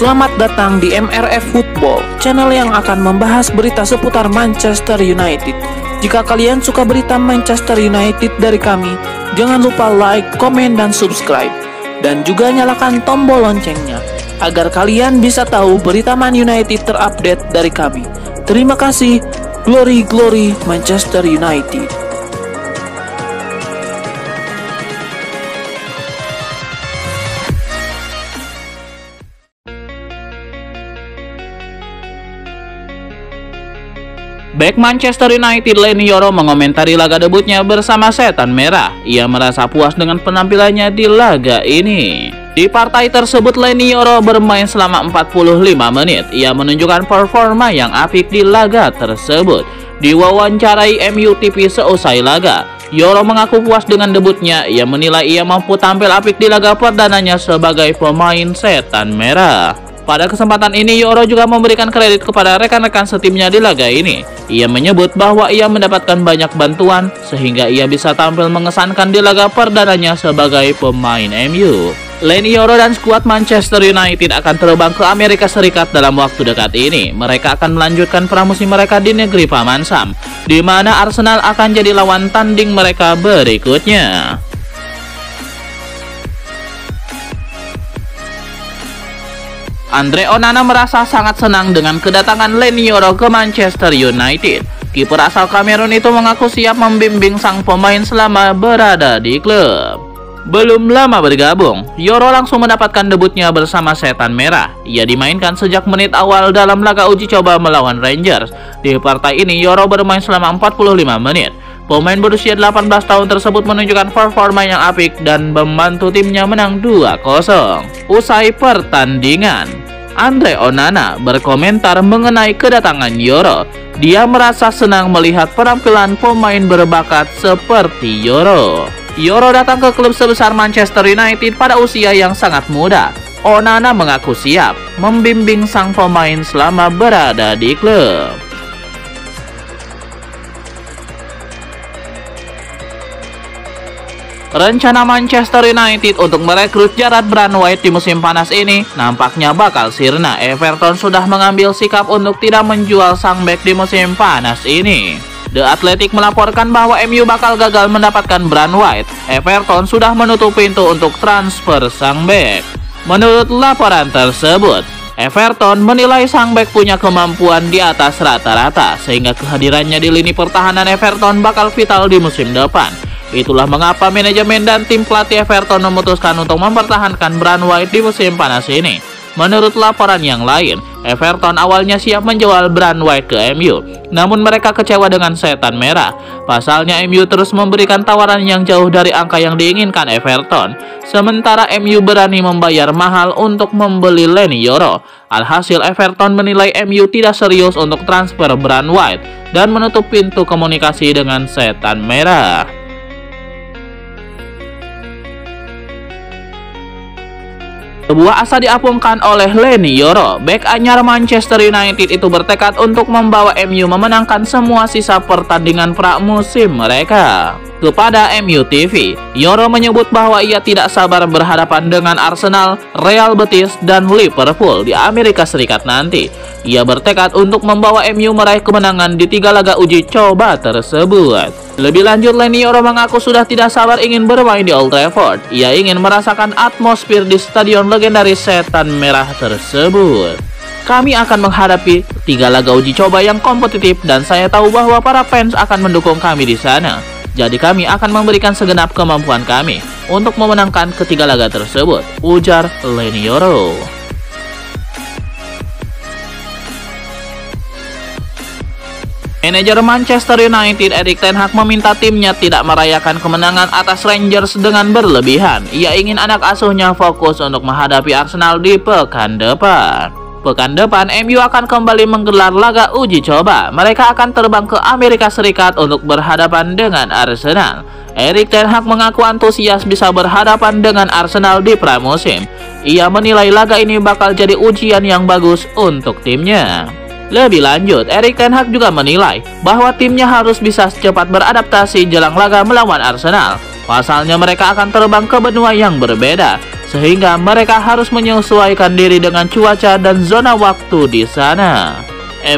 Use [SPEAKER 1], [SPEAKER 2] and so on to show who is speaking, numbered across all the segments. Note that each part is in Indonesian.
[SPEAKER 1] Selamat datang di MRF Football, channel yang akan membahas berita seputar Manchester United. Jika kalian suka berita Manchester United dari kami, jangan lupa like, komen, dan subscribe. Dan juga nyalakan tombol loncengnya, agar kalian bisa tahu berita Man United terupdate dari kami. Terima kasih, Glory Glory Manchester United.
[SPEAKER 2] Bek Manchester United Leny Yoro mengomentari laga debutnya bersama Setan Merah. Ia merasa puas dengan penampilannya di laga ini. Di partai tersebut Leny Yoro bermain selama 45 menit. Ia menunjukkan performa yang apik di laga tersebut. Diwawancarai MU TV seusai laga, Yoro mengaku puas dengan debutnya. Ia menilai ia mampu tampil apik di laga perdananya sebagai pemain Setan Merah. Pada kesempatan ini, Yoro juga memberikan kredit kepada rekan-rekan setimnya di laga ini. Ia menyebut bahwa ia mendapatkan banyak bantuan, sehingga ia bisa tampil mengesankan di laga perdananya sebagai pemain MU. Leny Yoro dan skuad Manchester United akan terbang ke Amerika Serikat dalam waktu dekat ini. Mereka akan melanjutkan pramusim mereka di negeri Paman Sam, di mana Arsenal akan jadi lawan tanding mereka berikutnya. Andre Onana merasa sangat senang dengan kedatangan Leny Yoro ke Manchester United. Kiper asal Kamerun itu mengaku siap membimbing sang pemain selama berada di klub. Belum lama bergabung, Yoro langsung mendapatkan debutnya bersama Setan Merah. Ia dimainkan sejak menit awal dalam laga uji coba melawan Rangers. Di partai ini, Yoro bermain selama 45 menit. Pemain berusia 18 tahun tersebut menunjukkan performa yang apik dan membantu timnya menang 2-0. Usai pertandingan, Andre Onana berkomentar mengenai kedatangan Yoro. Dia merasa senang melihat penampilan pemain berbakat seperti Yoro. Yoro datang ke klub sebesar Manchester United pada usia yang sangat muda. Onana mengaku siap membimbing sang pemain selama berada di klub. Rencana Manchester United untuk merekrut Jarrad Branthwaite di musim panas ini nampaknya bakal sirna. Everton sudah mengambil sikap untuk tidak menjual sang bek di musim panas ini. The Athletic melaporkan bahwa MU bakal gagal mendapatkan Branthwaite. Everton sudah menutup pintu untuk transfer sang bek. Menurut laporan tersebut, Everton menilai sang bek punya kemampuan di atas rata-rata, sehingga kehadirannya di lini pertahanan Everton bakal vital di musim depan. Itulah mengapa manajemen dan tim pelatih Everton memutuskan untuk mempertahankan Branthwaite di musim panas ini. Menurut laporan yang lain, Everton awalnya siap menjual Branthwaite ke MU, namun mereka kecewa dengan Setan Merah. Pasalnya MU terus memberikan tawaran yang jauh dari angka yang diinginkan Everton, sementara MU berani membayar mahal untuk membeli Leny Yoro. Alhasil Everton menilai MU tidak serius untuk transfer Branthwaite dan menutup pintu komunikasi dengan Setan Merah. Sebuah asa diapungkan oleh Leny Yoro. Bek anyar Manchester United itu bertekad untuk membawa MU memenangkan semua sisa pertandingan pramusim mereka. Kepada MU TV, Yoro menyebut bahwa ia tidak sabar berhadapan dengan Arsenal, Real Betis, dan Liverpool di Amerika Serikat nanti. Ia bertekad untuk membawa MU meraih kemenangan di 3 laga uji coba tersebut. Lebih lanjut, Leny Yoro mengaku sudah tidak sabar ingin bermain di Old Trafford. Ia ingin merasakan atmosfer di stadion legendaris Setan Merah tersebut. Kami akan menghadapi 3 laga uji coba yang kompetitif dan saya tahu bahwa para fans akan mendukung kami di sana. Jadi kami akan memberikan segenap kemampuan kami untuk memenangkan ketiga laga tersebut, ujar Leny Yoro. Manajer Manchester United Erik ten Hag meminta timnya tidak merayakan kemenangan atas Rangers dengan berlebihan. Ia ingin anak asuhnya fokus untuk menghadapi Arsenal di pekan depan. Pekan depan, MU akan kembali menggelar laga uji coba. Mereka akan terbang ke Amerika Serikat untuk berhadapan dengan Arsenal. Erik ten Hag mengaku antusias bisa berhadapan dengan Arsenal di pramusim. Ia menilai laga ini bakal jadi ujian yang bagus untuk timnya. Lebih lanjut, Erik ten Hag juga menilai bahwa timnya harus bisa cepat beradaptasi jelang laga melawan Arsenal. Pasalnya mereka akan terbang ke benua yang berbeda. sehingga mereka harus menyesuaikan diri dengan cuaca dan zona waktu di sana.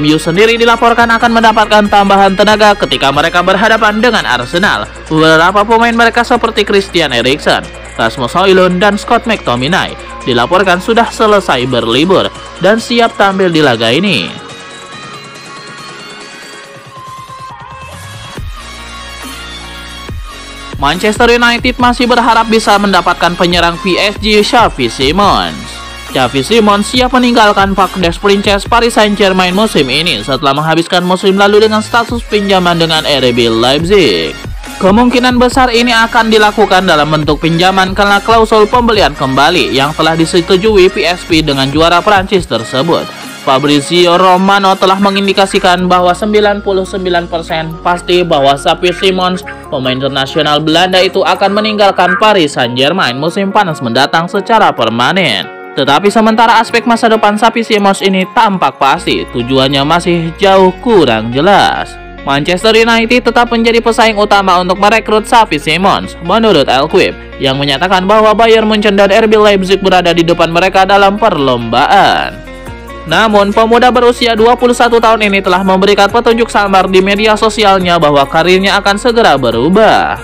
[SPEAKER 2] MU sendiri dilaporkan akan mendapatkan tambahan tenaga ketika mereka berhadapan dengan Arsenal. Beberapa pemain mereka seperti Christian Eriksen, Rasmus Højlund, dan Scott McTominay dilaporkan sudah selesai berlibur dan siap tampil di laga ini. Manchester United masih berharap bisa mendapatkan penyerang PSG Xavi Simons. Xavi Simons siap meninggalkan Parc des Princes Paris Saint-Germain musim ini setelah menghabiskan musim lalu dengan status pinjaman dengan RB Leipzig. Kemungkinan besar ini akan dilakukan dalam bentuk pinjaman karena klausul pembelian kembali yang telah disetujui PSV dengan juara Prancis tersebut. Fabrizio Romano telah mengindikasikan bahwa 99% pasti bahwa Xavi Simons, pemain internasional Belanda itu akan meninggalkan Paris Saint-Germain musim panas mendatang secara permanen. Tetapi sementara aspek masa depan Xavi Simons ini tampak pasti, tujuannya masih jauh kurang jelas. Manchester United tetap menjadi pesaing utama untuk merekrut Xavi Simons, menurut El-Quib, yang menyatakan bahwa Bayern Munchen dan RB Leipzig berada di depan mereka dalam perlombaan. Namun, pemuda berusia 21 tahun ini telah memberikan petunjuk samar di media sosialnya bahwa karirnya akan segera berubah.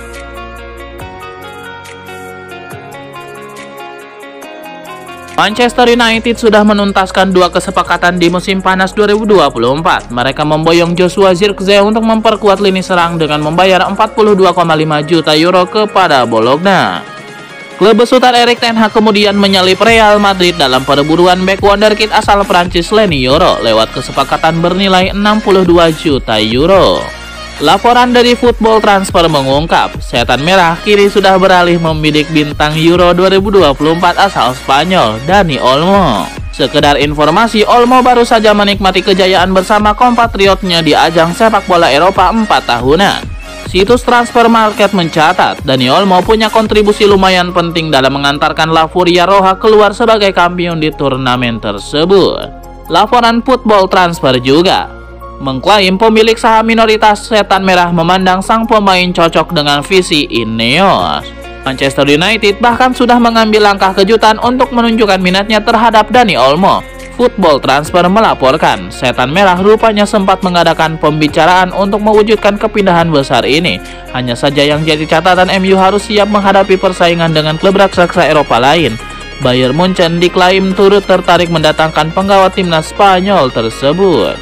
[SPEAKER 2] Manchester United sudah menuntaskan 2 kesepakatan di musim panas 2024. Mereka memboyong Joshua Zirkzee untuk memperkuat lini serang dengan membayar 42,5 juta euro kepada Bologna. Klub besutan Erik ten Hag kemudian menyalip Real Madrid dalam perburuan bek wonderkid asal Prancis Leny Yoro lewat kesepakatan bernilai 62 juta euro. Laporan dari Football Transfer mengungkap, Setan Merah kini sudah beralih membidik bintang Euro 2024 asal Spanyol, Dani Olmo. Sekedar informasi, Olmo baru saja menikmati kejayaan bersama kompatriotnya di ajang sepak bola Eropa 4 tahunan. Situs Transfer Market mencatat, Dani Olmo punya kontribusi lumayan penting dalam mengantarkan La Furia Roja keluar sebagai kampiun di turnamen tersebut. Laporan Football Transfer juga mengklaim pemilik saham minoritas Setan Merah memandang sang pemain cocok dengan visi Ineos. Manchester United bahkan sudah mengambil langkah kejutan untuk menunjukkan minatnya terhadap Dani Olmo. Football Transfer melaporkan, Setan Merah rupanya sempat mengadakan pembicaraan untuk mewujudkan kepindahan besar ini. Hanya saja yang jadi catatan, MU harus siap menghadapi persaingan dengan klub raksasa Eropa lain. Bayern Munchen diklaim turut tertarik mendatangkan penggawa timnas Spanyol tersebut.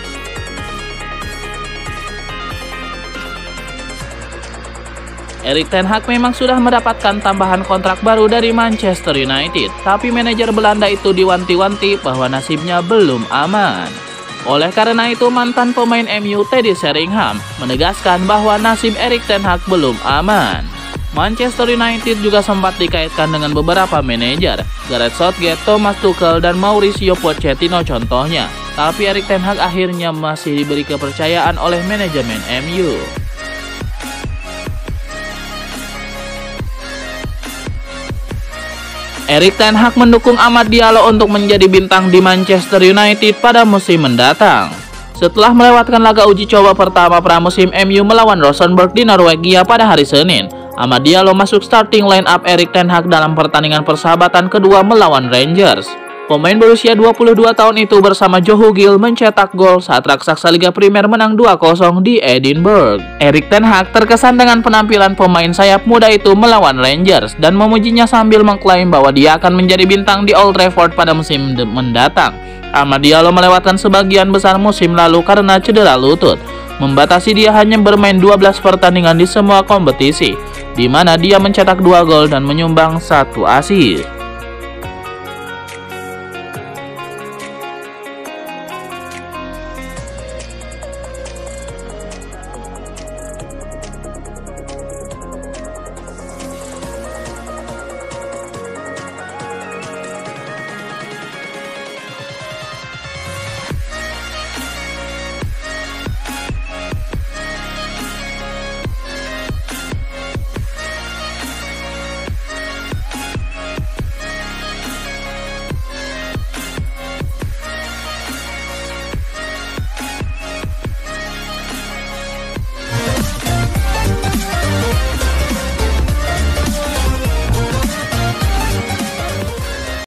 [SPEAKER 2] Erik ten Hag memang sudah mendapatkan tambahan kontrak baru dari Manchester United, tapi manajer Belanda itu diwanti-wanti bahwa nasibnya belum aman. Oleh karena itu, mantan pemain MU Teddy Sheringham menegaskan bahwa nasib Erik ten Hag belum aman. Manchester United juga sempat dikaitkan dengan beberapa manajer, Gareth Southgate, Thomas Tuchel, dan Mauricio Pochettino contohnya. Tapi Erik ten Hag akhirnya masih diberi kepercayaan oleh manajemen MU. Erik ten Hag mendukung Amad Diallo untuk menjadi bintang di Manchester United pada musim mendatang. Setelah melewatkan laga uji coba pertama pramusim MU melawan Rosenborg di Norwegia pada hari Senin, Amad Diallo masuk starting line up Erik ten Hag dalam pertandingan persahabatan kedua melawan Rangers. Pemain berusia 22 tahun itu bersama Joe Hugill mencetak gol saat raksasa Liga Primer menang 2-0 di Edinburgh. Erik ten Hag terkesan dengan penampilan pemain sayap muda itu melawan Rangers dan memujinya sambil mengklaim bahwa dia akan menjadi bintang di Old Trafford pada musim mendatang. Amad Diallo melewatkan sebagian besar musim lalu karena cedera lutut, membatasi dia hanya bermain 12 pertandingan di semua kompetisi, di mana dia mencetak 2 gol dan menyumbang 1 assist.